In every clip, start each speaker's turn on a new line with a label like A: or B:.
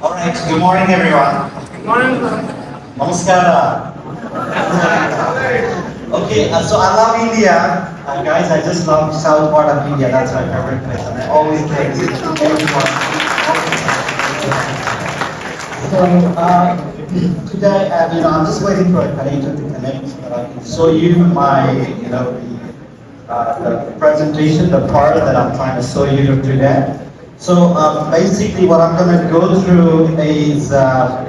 A: All right, good morning everyone. Good morning. Namaskara. Okay, so I love India. Guys, I just love south part of India. That's my favorite place. And I always take it to everyone. So today, I'm just waiting for a connector to connect so that I can show you my, the presentation, the part that I'm trying to show you today. So basically what I'm going to go through is, I'm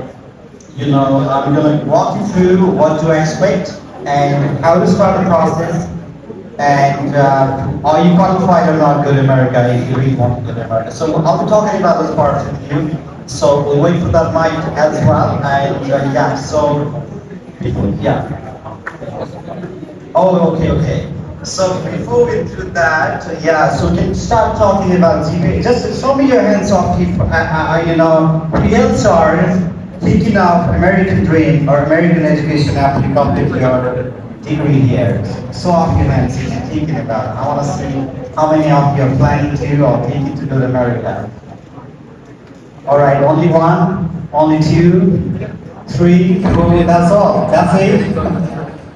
A: going to walk you through what to expect and how to start the process, and are you qualified or not go to America if you really want to go to America. So I'll be talking about this part with you. So we'll wait for that mic as well, and yeah, so, yeah. Oh, okay. So before we do that, yeah, so can you start talking about GPA? Just show me your hands off if, who else are thinking of American dream or American education after you complete your degree here. Show off your hands if you're thinking about it. I want to see how many of you are planning to or thinking to go to America. All right, only one, only two, three, four, that's all. That's it.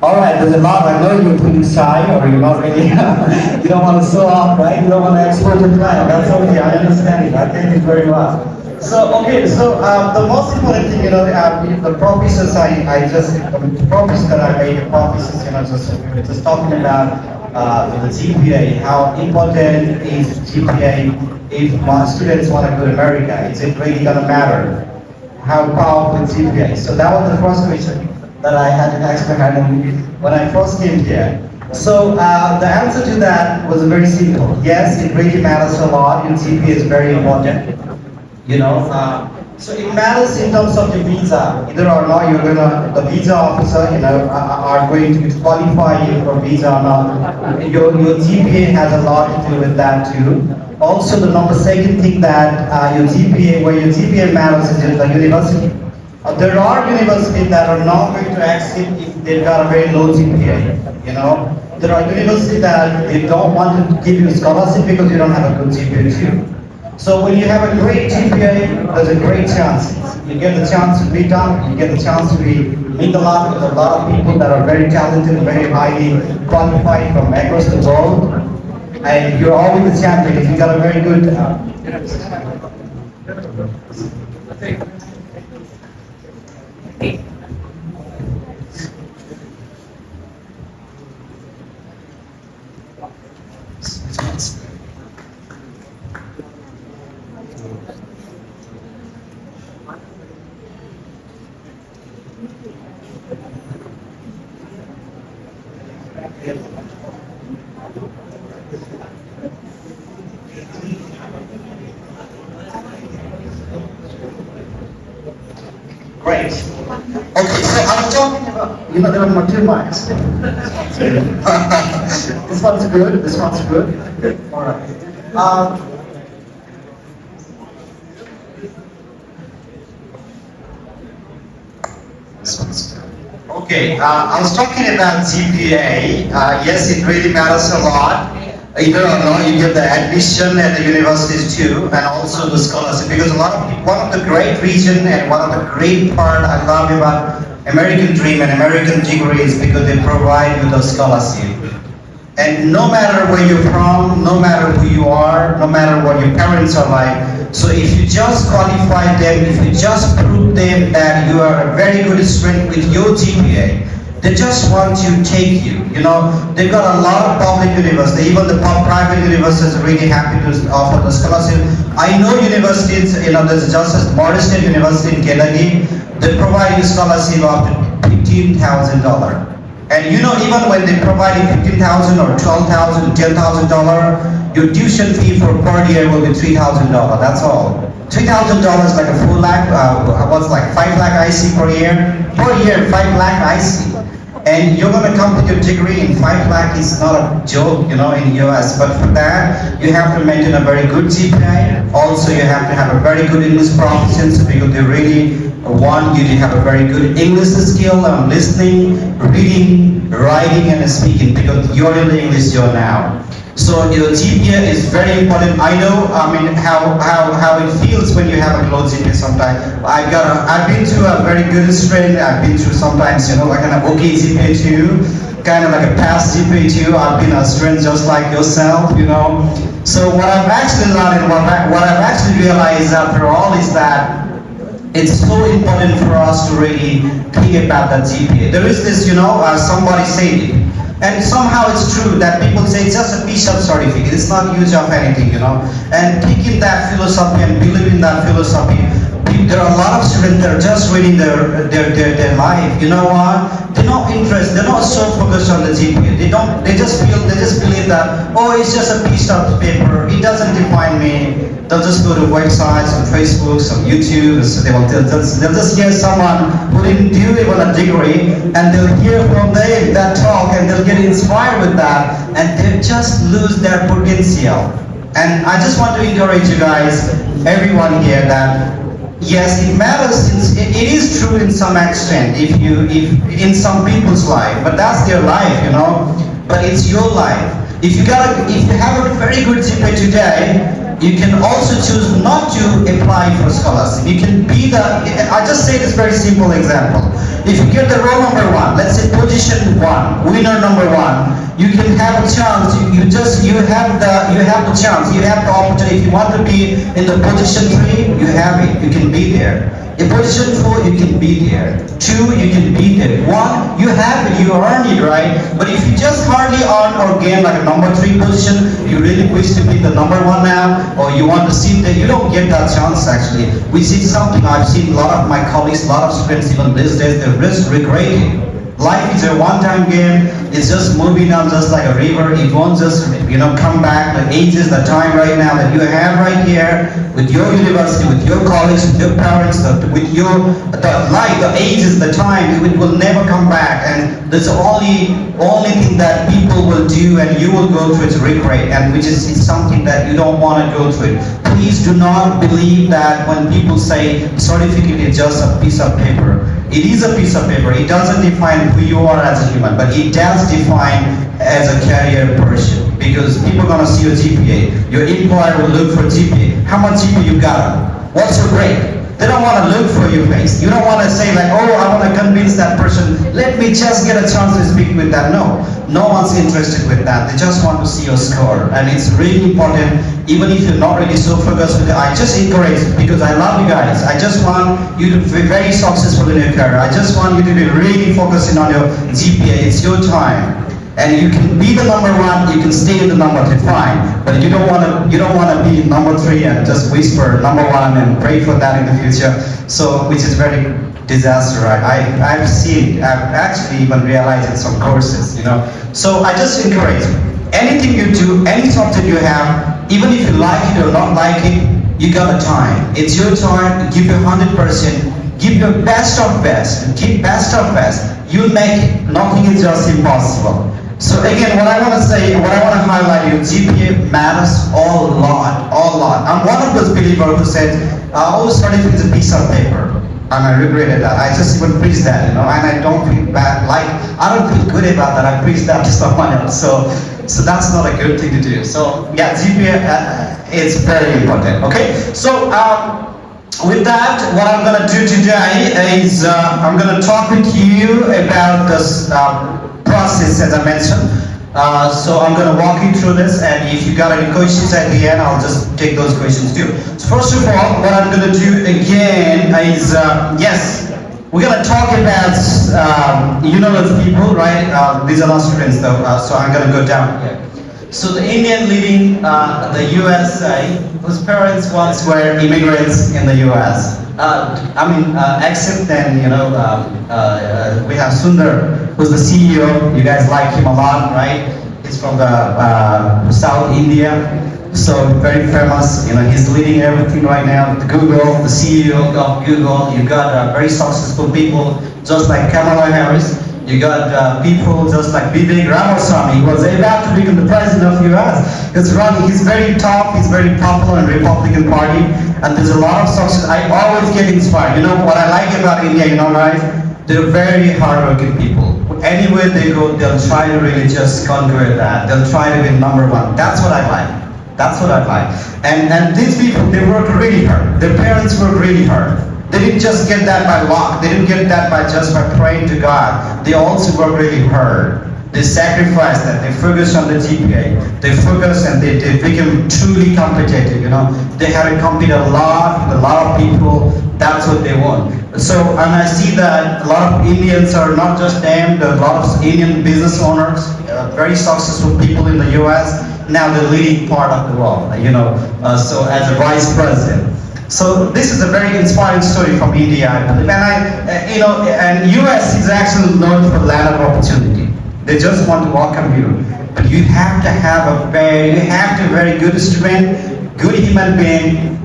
A: All right, there's a lot. I know you're feeling shy or you're not really, you don't want to show off, right? You don't want to export your plan. That's okay, I understand it. I take it very well. So, okay, so the most important thing, the professors the professors that I made, the professors, we were just talking about the GPA, how important is GPA if my students want to go to America. Is it really going to matter? How powerful is GPA? So that was the first question that I had to ask my hand when I first came here. So the answer to that was very simple. Yes, it really matters a lot. Your GPA is very important. So it matters in terms of the visa. Whether or not the visa officer, are going to qualify you for visa or not. Your GPA has a lot to do with that too. Also, the second thing that where your GPA matters is the university. There are universities that are not going to accept if they've got a very low GPA. There are universities that they don't want to give you a scholarship because you don't have a good GPA too. So when you have a great GPA, there's a great chance. You get the chance to meet up, you get the chance to meet a lot with a lot of people that are very talented, very highly qualified from across the world. And you're always a champion if you got a very good Great. Okay, so I was talking about, there are more two mics. This one's good, this one's good. All right. This one's good. Okay, I was talking about GPA. Yes, it really matters a lot. Either or not, you get the admission at the universities too, and also the scholarship. Because a lot of one of the great reason and one of the great part I love about American dream and American degree is because they provide you the scholarship. And no matter where you're from, no matter who you are, no matter what your parents are like, so if you just qualify them, if you just prove them that you are a very good student with your GPA, they just want to take you. You know, they've got a lot of public universities, even the private universities are really happy to offer the scholarship. I know universities, you know, there's just as Morris State University in Kennedy, they provide you scholarship up to $15,000. And you know, even when they provide you $15,000 or $12,000, $10,000, your tuition fee for per year will be $3,000. That's all. $3,000 like a full lakh, what's like 5 lakh IC per year? Per year, 5 lakh IC. And you're going to complete your degree in 5 lakh is not a joke, you know, in US. But for that, you have to maintain a very good GPA. Also, you have to have a very good English proficiency because they really want you to have a very good English skill and listening, reading, writing, and speaking because you're in the English zone now. So your GPA is very important. I know, I mean, how it feels when you have a low GPA sometimes. I've been through a very good strength. I've been through sometimes, you know, like an okay GPA too, kind of like a past GPA too. I've been a student just like yourself, you know. So what I've actually learned and what I've actually realized after all is that it's so important for us to really think about that GPA. There is this, you know, somebody said it. And somehow it's true that people say it's just a piece of certificate, it's not used of anything, you know. And taking that philosophy and believing that philosophy, there are a lot of students that are just reading their life. You know what? They're not interested, they're not so focused on the GPA. They just believe that, oh, it's just a piece of paper, it doesn't define me. They'll just go to websites, on Facebook, some YouTube, so they'll just hear someone who didn't do even a degree, and they'll hear from them that talk, and they'll get inspired with that, and they'll just lose their potential. And I just want to encourage you guys, everyone here, that yes, it matters. It is true in some extent, if in some people's life, but that's their life, you know. But it's your life. If you have a very good GPA today, you can also choose not to apply for scholarship. You can be I just say this very simple example. If you get the roll number 1, let's say position 1, winner number 1, you can have a chance. You have the chance. You have the opportunity. If you want to be in the position 3, you have it. You can be there. In position 4, you can be there. 2, you can be there. 1, you have it, you earn it, right? But if you just hardly earn or gain like a number 3 position, you really wish to be the number 1 now, or you want to sit there, you don't get that chance actually. Which is something I've seen a lot of my colleagues, a lot of students even these days, they're just regretting. Life is a one-time game. It's just moving on just like a river. It won't just, you know, come back. The age is the time right now that you have right here with your university, with your colleagues, with your parents, with your life. The age is the time. It will never come back. And there's only thing that people will do and you will go through is regret, and which is something that you don't want to go through. Please do not believe that when people say certificate is just a piece of paper. It is a piece of paper. It doesn't define who you are as a human, but it does define as a career person. Because people are going to see your GPA. Your employer will look for GPA. How much GPA you got? What's your grade? They don't want to look for your face. You don't want to say like, oh, I want to convince that person. Let me just get a chance to speak with that. No, no one's interested with that. They just want to see your score. And it's really important, even if you're not really so focused with it. I just encourage, because I love you guys. I just want you to be very successful in your career. I just want you to be really focusing on your GPA. It's your time. And you can be the number 1, you can stay in the number 2, fine. But you don't want to be number 3 and just whisper number 1 and pray for that in the future. So, which is very disaster. I've seen, I've actually even realized in some courses, you know. So I just encourage anything you do, any subject you have, even if you like it or not like it, you got the time. It's your time. Give your 100%. Give your best of best. Keep best of best. You'll make it. Nothing is just impossible. So again, what I want to say, what I want to highlight here, GPA matters a lot. I'm one of those believers who said, oh, certificate is a piece of paper. And I regretted that. I just even preached that, and I don't feel bad. Like, I don't feel good about that. I preached that to someone else. So that's not a good thing to do. So yeah, GPA is very important. Okay. So with that, what I'm gonna do today is I'm gonna talk with you about this process, as I mentioned. So I'm going to walk you through this, and if you got any questions at the end, I'll just take those questions too. So first of all, what I'm going to do again is, yes, we're going to talk about, you know those people, right? These are not students though, so I'm going to go down here. So the Indian leading the USA, whose parents once were immigrants in the US. Except then, we have Sundar, who's the CEO. You guys like him a lot, right? He's from the South India, so very famous. He's leading everything right now. Google, the CEO of Google. You got very successful people, just like Kamala Harris. You got people just like Vidya, who was about to become the president of US. He's very tough, he's very popular in Republican Party, and there's a lot of success. I always get inspired. What I like about India, guys, they're very hardworking people. Anywhere they go, they'll try to really just conquer that. They'll try to be number one. That's what I like. That's what I like. And these people, they work really hard. Their parents work really hard. They didn't just get that by luck. They didn't get that by praying to God. They also work really hard. They sacrifice that. They focus on the GPA. They focus and they become truly competitive. They have to compete a lot with a lot of people. That's what they want. So, and I see that a lot of Indians are not just them. There are a lot of Indian business owners, very successful people in the US. Now the leading part of the world. So as a vice president. So this is a very inspiring story from India, I believe. And US is actually known for land of opportunity. They just want to welcome you, but you have to have a very good student, good human being,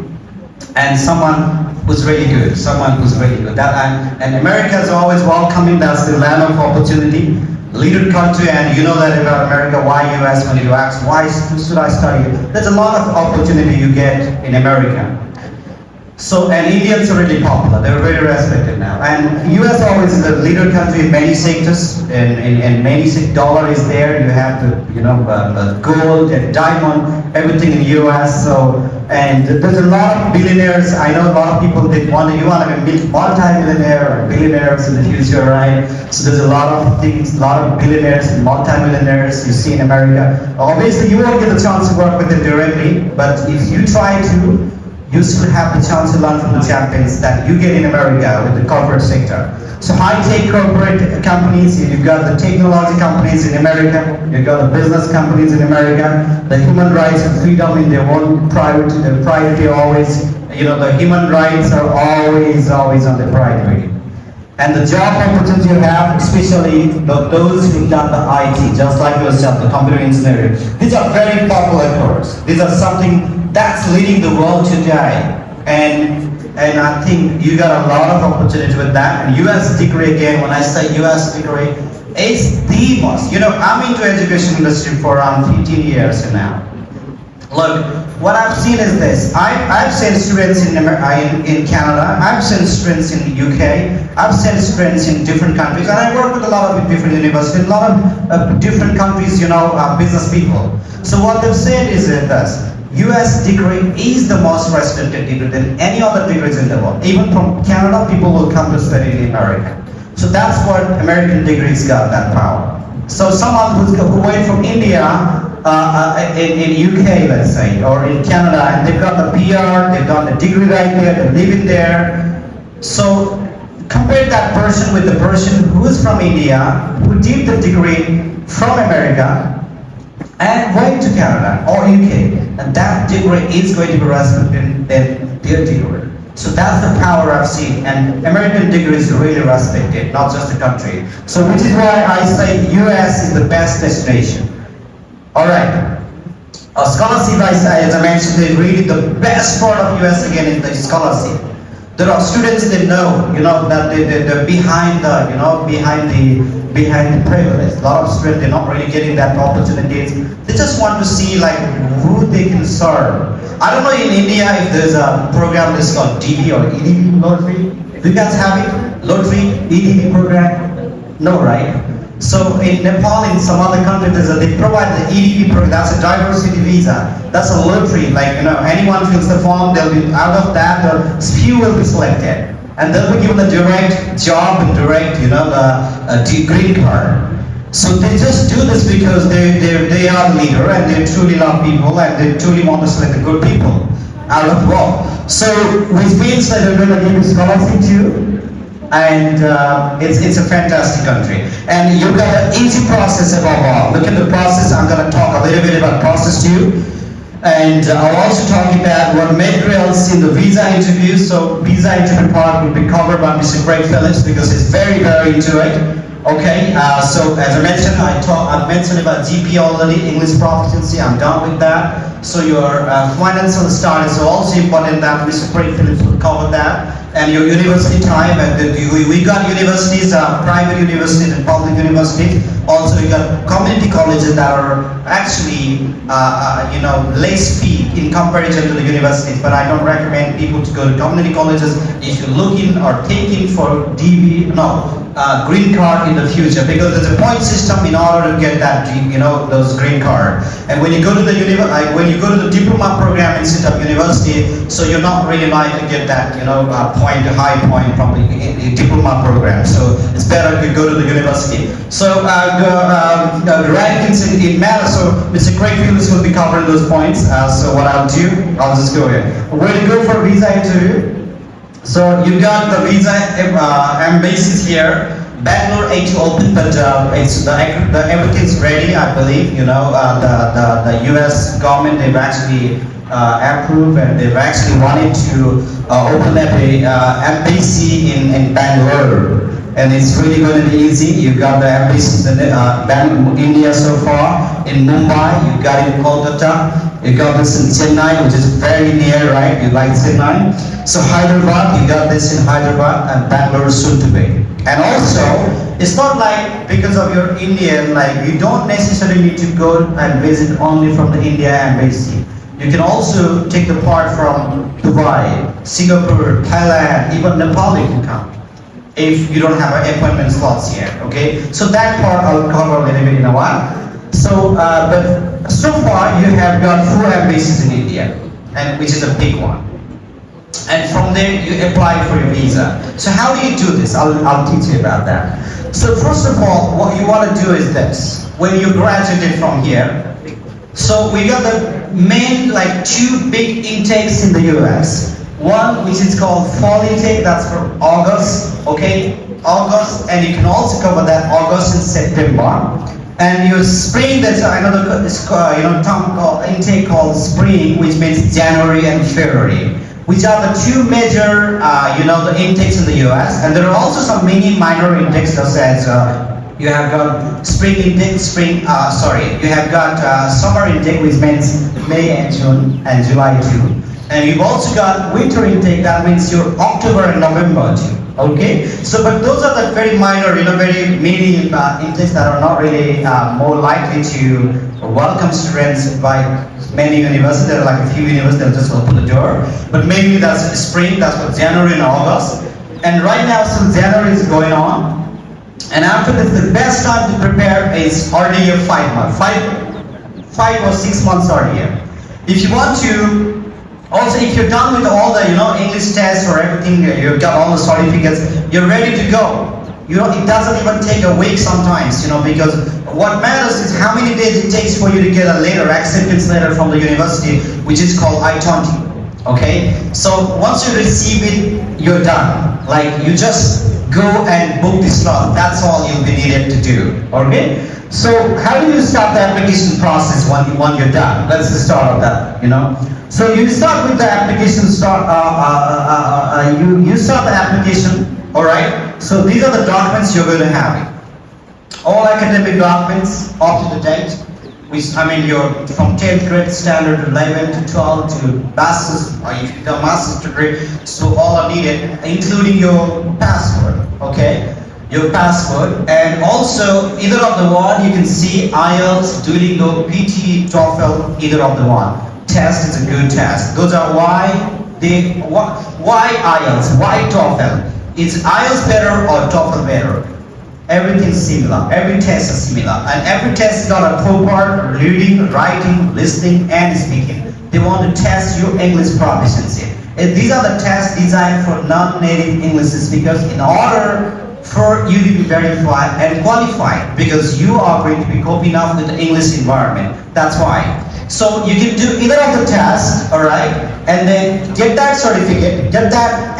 A: and someone who's really good. And America is always welcoming. That's the land of opportunity. Leader country, and you know that about America. Why US? When you ask why should I study? There's a lot of opportunity you get in America. So, and Indians are really popular. They're very respected now. And US always is a leader country in many sectors, and many dollar is there. You have the gold and diamond, everything in US. So, and there's a lot of billionaires. I know a lot of people you want to be multi-millionaire or billionaires in the future, right? So there's a lot of things, a lot of billionaires and multi-millionaires you see in America. Obviously, you won't get the chance to work with them directly, but if you try to, you still have the chance to learn from the champions that you get in America with the corporate sector. So high-tech corporate companies, you've got the technology companies in America, you've got the business companies in America, the human rights and freedom in their own priority always, the human rights are always on the priority. And the job opportunity you have, especially those who've done the IT, just like yourself, the computer engineering, these are very popular courses. These are something that's leading the world today. And I think you got a lot of opportunity with that. And US degree, again, when I say US degree, it's the most. I'm into education industry for around 15 years now. Look, what I've seen is this. I've sent students in Canada, I've sent students in the UK, I've sent students in different countries, and I work with a lot of different universities, a lot of different countries, business people. So what they've said is this. US degree is the most respected degree than any other degrees in the world. Even from Canada, people will come to study in America. So that's what American degrees got that power. So someone who went from India, in UK, let's say, or in Canada, and they've got the PR, they've got the degree right there, they're living there. So compare that person with the person who is from India, who did the degree from America, and went to Canada or UK, and that degree is going to be respected than their degree. So that's the power I've seen, and American degree is really respected, not just the country. So which is why I say US is the best destination. Alright, scholarship, as I mentioned, is really the best part of US again in the scholarship. There are students that know, that they're behind the privilege. A lot of students, they're not really getting that opportunities. They just want to see who they can serve. I don't know in India if there's a program that's called DB or EDB lottery. Do you guys have it? Lottery, EDP program? No, right? So in Nepal, in some other countries, they provide the EDP program. That's a diversity visa. That's a lottery. Like, anyone fills the form, they'll be out of that. Few will be selected, and they'll be given a direct job and direct, the green card. So they just do this because they are leader and they truly love people and they truly want to select the good people out of all. So which means that they're going to give you scholarship too, and it's a fantastic country. And you've got an easy process above all. Look at the process. I'm going to talk a little bit about process too. And I'll also talk about what materials in the visa interview. So visa interview part will be covered by Mr. Greg Phillips because he's very into it. Okay, so as I mentioned, I've mentioned about GPA already, English proficiency, I'm done with that. So your financial status is also important that Mr. Craig Phillips will cover that. And your university time, and we got universities, private universities and public universities. Also we got community colleges that are actually, less fee in comparison to the universities. But I don't recommend people to go to community colleges if you're looking or thinking for green card in the future, because there's a point system in order to get that, those green card. And when you go to the diploma program instead of university, so you're not really like to get that, high point from the diploma program. So it's better if you go to the university. So the rankings in matters. So Mr. Craig Phillips will be covering those points. So what I'll do, I'll just go here. Where to go for visa interview? So you got the visa embassies here. Bangalore 8 to open, but it's everything's ready, I believe. The U.S. government, they've actually approved and they've actually wanted to open up a embassy in Bangalore, and it's really going to be easy. You've got the embassies in India so far. In Mumbai, you've got it in Kolkata. You got this in Chennai, which is very near, right? You like Chennai. So Hyderabad, you got this in Hyderabad, and Bangalore soon to be. And also, it's not like because of your Indian, like you don't necessarily need to go and visit only from the India embassy. You can also take the part from Dubai, Singapore, Thailand, even Nepal you can come, if you don't have an appointment slots yet, okay? So that part I'll cover a little bit in a while. So, but so far you have got 4 embassies in India, and which is a big one. And from there you apply for your visa. So how do you do this? I'll teach you about that. So first of all, what you want to do is this. When you graduated from here, so we got the main 2 big intakes in the US. One which is called fall intake, that's for August, okay? August, and you can also cover that August and September. And your spring, there's another term called intake called spring, which means January and February, which are the 2 major, the intakes in the US. And there are also some mini minor intakes, such as you have got spring intake, you have got summer intake, which means May and June and July too. And you've also got winter intake, that means your October and November too. Okay, so but those are the very minor, very mini intakes that are not really more likely to welcome students by many universities. There are like a few universities that just open the door, but maybe that's spring, that's for January and August. And right now, since January is going on, and after this, the best time to prepare is earlier 5 months, 5 or 6 months earlier. If you want to. Also, if you're done with all the, English tests or everything, you've got all the certificates, you're ready to go. It doesn't even take a week sometimes, because what matters is how many days it takes for you to get a letter, acceptance letter from the university, which is called I-20. Okay? So once you receive it, you're done. Like, you just go and book the slot. That's all you'll be needed to do. Okay? So how do you start the application process when you're done? Let's just start with that, So you start with the application, you start the application, alright? So these are the documents you're going to have. All academic documents up to the date, you're from 10th grade standard, 11 to 12 to master's, or if you got master's degree, so all are needed, including your passport, okay? Your passport, and also either of the one you can see IELTS, Duolingo, PT, TOEFL, either of the one. Test is a good test. Those are why IELTS, why TOEFL. Is IELTS better or TOEFL better? Everything's similar. Every test is similar. And every test is got a four-part: reading, writing, listening, and speaking. They want to test your English proficiency. And these are the tests designed for non-native English speakers in order for you to be verified and qualified, because you are going to be coping up with the English environment. That's why. So you can do either of the tests, alright, and then get that certificate, get that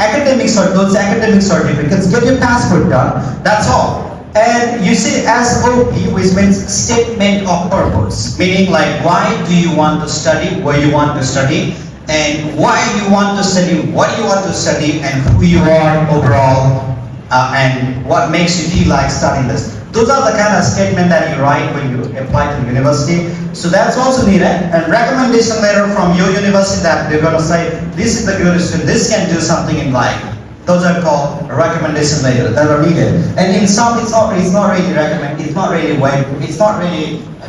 A: those academic certificates, get your passport done. That's all. And you see SOP, which means statement of purpose, meaning like why do you want to study, where you want to study, and why you want to study, what you want to study, and who you are overall, and what makes you feel like studying this. Those are the kind of statement that you write when you apply to university. So that's also needed. And recommendation letter from your university that they're going to say, this is the good student, this can do something in life. Those are called recommendation letters that are needed. And in some, it's not really recommended, it's not really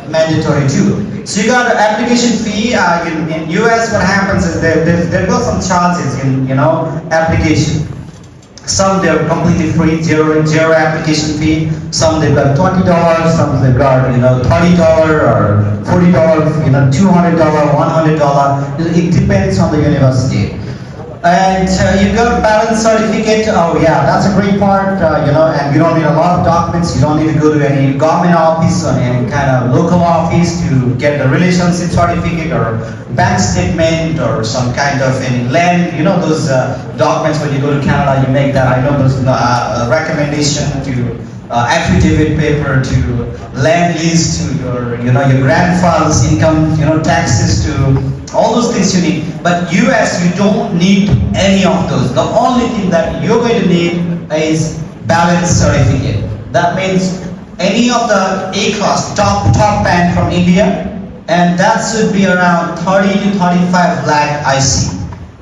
A: mandatory too. So you got an application fee. In US, what happens is there got some charges in application. Some they're completely free, zero application fee. Some they've got $20. Some they've got $30 or $40, $200, $100. It depends on the university. And you've got a balance certificate. Oh yeah, that's a great part. And you don't need a lot of documents. You don't need to go to any government office or any kind of local office to get the relationship certificate or bank statement or some kind of any land. Those documents when you go to Canada, you make that. I know those recommendation to affidavit paper, to land lease, to your your grandfather's income, taxes, to all those things you need. But US, you don't need any of those. The only thing that you're going to need is balance certificate. That means any of the A-class top band from India, and that should be around 30 to 35 lakh IC.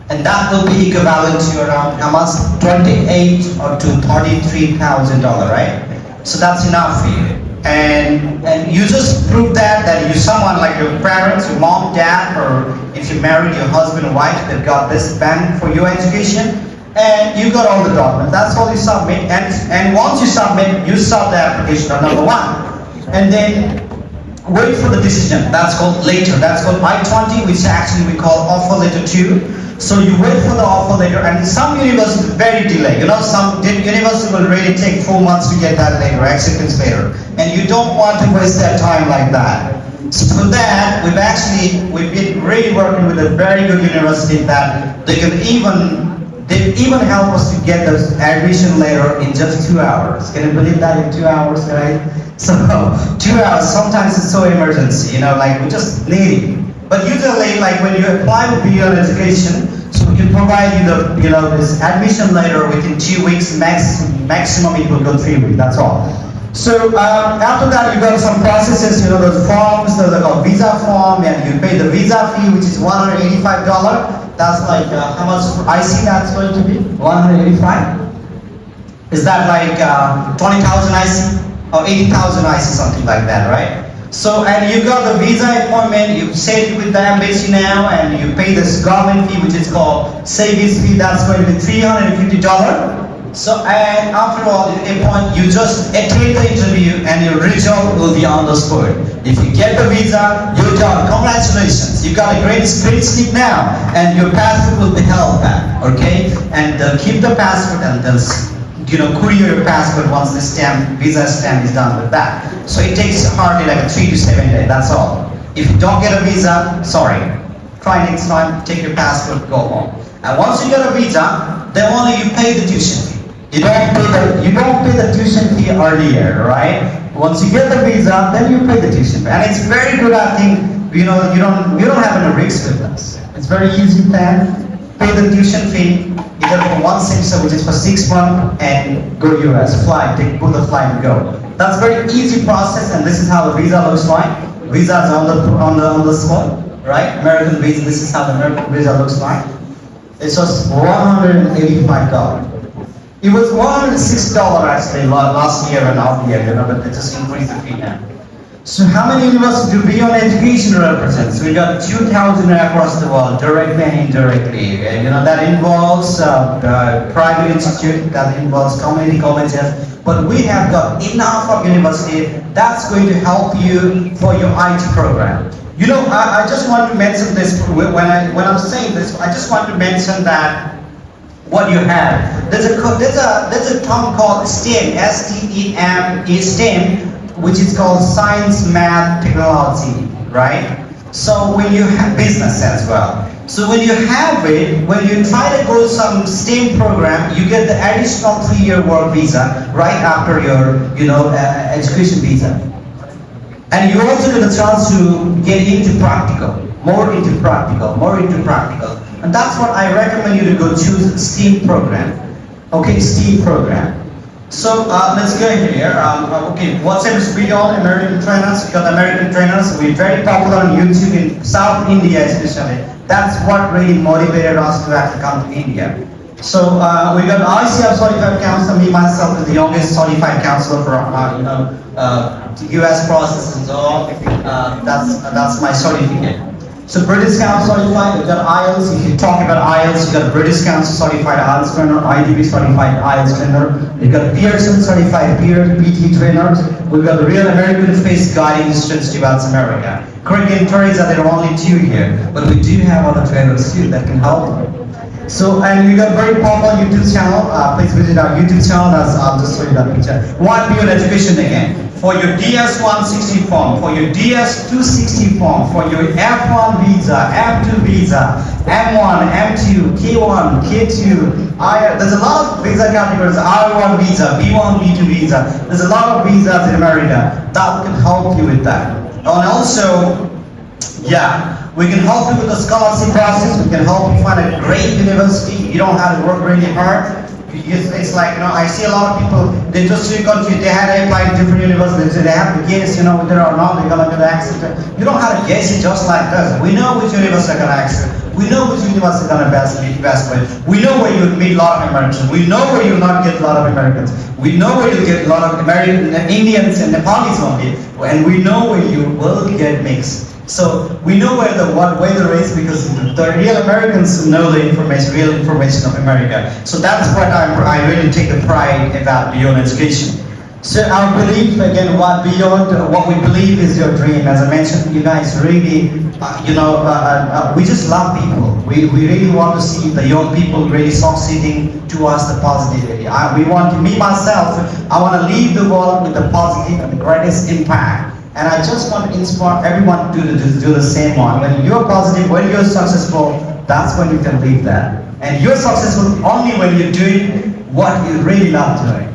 A: And that will be equivalent to around how much? $28,000 or to $33,000, right? So that's enough for you. And you just prove that you someone like your parents, your mom, dad, or if you married your husband or wife, they've got this band for your education, and you got all the documents. That's all you submit, and once you submit, you start the application on number one, and then wait for the decision. That's called later. That's called I-20, which actually we call offer letter 2. So you wait for the offer letter, and some universities very delayed. Some universities will really take 4 months to get that letter, acceptance letter, and you don't want to waste that time like that. So for that, we've been really working with a very good university that they even help us to get the admission letter in just 2 hours. Can you believe that, in 2 hours, right? So 2 hours. Sometimes it's so emergency, like we just need it. But usually, like when you apply with beyond education, so we can provide you this admission letter within 2 weeks, maximum it will go 3 weeks, that's all. So after that, you got some processes, those forms, those are called visa form, and you pay the visa fee, which is $185. That's like, how much IC that's going to be? 185? Is that like 20,000 IC? Or 80,000 IC, something like that, right? So, and you got the visa appointment, you set with the embassy now, and you pay this government fee, which is called service fee, that's going to be $350. So, and after all, at a point, you just attend the interview, and your result will be on the spot. If you get the visa, you're done. Congratulations, you got a great stick now, and your passport will be held back, okay? And keep the passport and courier your passport once the visa stamp is done with that. So it takes hardly like 3 to 7 days, that's all. If you don't get a visa, sorry. Try next time, take your passport, go home. And once you get a visa, then only you pay the tuition fee. You don't pay the tuition fee earlier, right? Once you get the visa, then you pay the tuition fee. And it's very good, I think, you don't have any risks with us. It's very easy plan. Pay the tuition fee, either for one semester, which is for 6 months, and go to US, book the flight and go. That's a very easy process, and this is how the visa looks like. Visa is on the spot, right? American visa, this is how the American visa looks like. It's just $185. It was $106 actually last year and half year, but they just increased the fee now. So how many universities do Beyond Education represent? So we got 2,000 across the world, directly and indirectly. And, that involves private institute, that involves community colleges, but we have got enough of university that's going to help you for your IT program. I just want to mention this when I'm saying this. I just want to mention that what you have. There's a term called STEM, S-T-E-M-E, STEM, which is called science, math, technology, right? So when you have business as well. So when you have it, when you try to go some STEM program, you get the additional 3-year work visa right after your, education visa. And you also get a chance to get into practical, more into practical. And that's what I recommend you to go choose STEAM program. Okay, STEAM program. So let's go here. Okay, WhatsApp is beyond American trainers. We got American trainers. We're very popular on YouTube in South India especially. That's what really motivated us to actually come to India. So we got ICF certified counselor. Me myself is the youngest certified counselor for US processes and so on. That's my certificate. So British Council certified, we've got IELTS. If you talk about IELTS, you've got British Council certified IELTS trainer, IDB certified IELTS trainer, we've got Pearson certified PT trainers, we've got the real American face guiding students towards America. Correct entries are there are only 2 here, but we do have other trainers too that can help. So, and we got a very popular YouTube channel. Please visit our YouTube channel. I'll just show you that picture. What Beyond Education again? For your DS-160 form, for your DS-260 form, for your F-1 visa, F-2 visa, M-1, M-2, K-1, K-2, there's a lot of visa categories, R-1 visa, B-1, B-2 visa. There's a lot of visas in America that can help you with that. And also, we can help you with the scholarship process. We can help you find a great university. You don't have to work really hard. It's like, I see a lot of people, they just they had to apply to different universities, they have to guess, whether or not they're going to get access to it. You don't have to guess it just like this. We know which university are going to access. We know which university are going to best with. We know where you'll meet a lot of Americans. We know where you'll not get a lot of Americans. We know where you'll get a lot of American, Indians and Nepalis only. And we know where you will get mixed. So we know where the is because the real Americans know the real information of America. So that's what I really take the pride about Beyond Education. So our belief, again, what we believe is your dream. As I mentioned, you guys really, we just love people. We really want to see the young people really succeeding towards the positivity. Me myself, I want to leave the world with the positive and the greatest impact. And I just want to inspire everyone to do the same one. When you're positive, when you're successful, that's when you can leave that. And you're successful only when you're doing what you really love doing.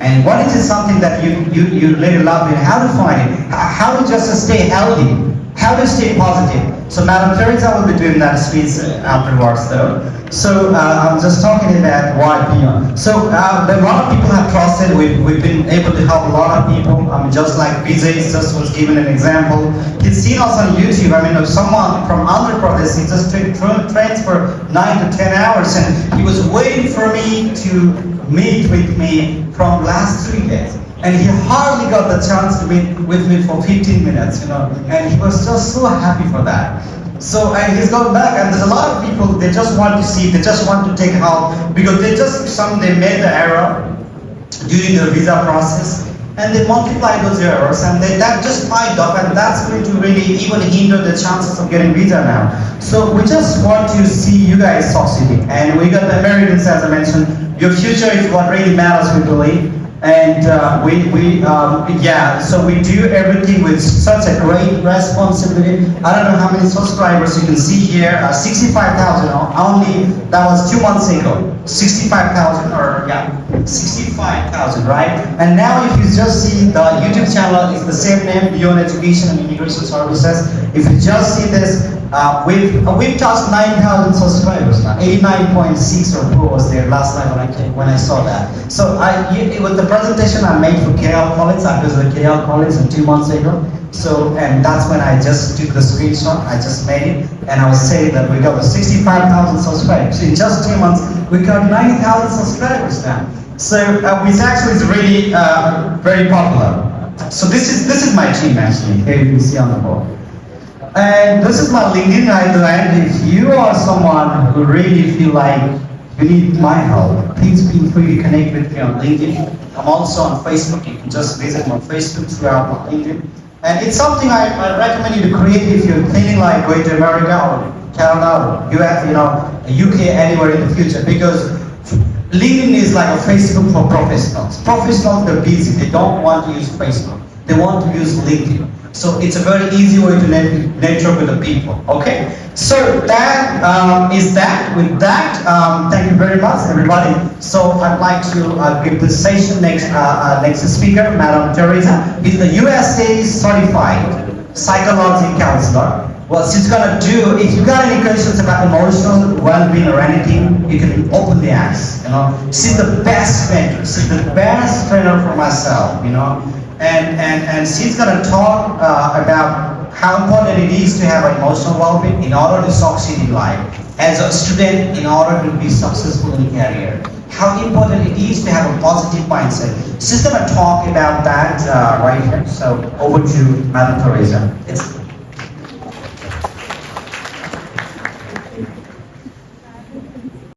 A: And what is something that you really love and how to find it, how to just stay healthy, how to stay positive. So Madam Teresa will be doing that speech afterwards though. So I'm just talking about why Beyond. So a lot of people have trusted. We've been able to help a lot of people. Just like Vijay just was given an example. He's seen us on YouTube. Someone from Andhra Pradesh, he just trains for 9 to 10 hours, and he was waiting for me to meet with me from last 3 days. And he hardly got the chance to meet with me for 15 minutes, and he was just so happy for that. So, and he's gone back, and there's a lot of people, they just want to see, they just want to take help, because they made the error during the visa process, and they multiply those errors, and that just piled up, and that's going to really even hinder the chances of getting visa now. So we just want to see you guys succeeding, and we got the Americans, as I mentioned. Your future is what really matters, we believe. And so we do everything with such a great responsibility. I don't know how many subscribers you can see here. 65,000 only. That was 2 months ago. 65,000 65,000, right? And now if you just see the YouTube channel, it's the same name, Beyond Education and Immigration Services. If you just see this, we've touched 9,000 subscribers now. 89.6 or 4 was there last time when I saw that. So it was the presentation I made for KL College. I visited KL College 2 months ago. So, and that's when I just took the screenshot. I just made it, and I was saying that we got the 65,000 subscribers. In just 2 months, we got 90,000 subscribers now. So, which actually is really very popular. So this is my team actually. Here you can see on the board. And this is my LinkedIn handle. And if you are someone who really feel like you need my help, please feel free to connect with me on LinkedIn. I'm also on Facebook. You can just visit my Facebook throughout my LinkedIn. And it's something I recommend you to create if you're thinking like going to America or Canada or US, UK, anywhere in the future, because LinkedIn is like a Facebook for professionals. Professionals, they're busy. They don't want to use Facebook. They want to use LinkedIn. So it's a very easy way to network with the people. Okay. So that is that. With that, thank you very much, everybody. So I'd like to give this session next speaker, Madam Teresa. Is the USA certified psychology counselor. What she's gonna do, if you got any questions about emotional well-being or anything, you can openly ask. She's the best mentor. She's the best trainer for myself. And she's gonna talk about how important it is to have emotional well-being in order to succeed in life. As a student, in order to be successful in career. How important it is to have a positive mindset. She's gonna talk about that right here. So over to Madam Teresa.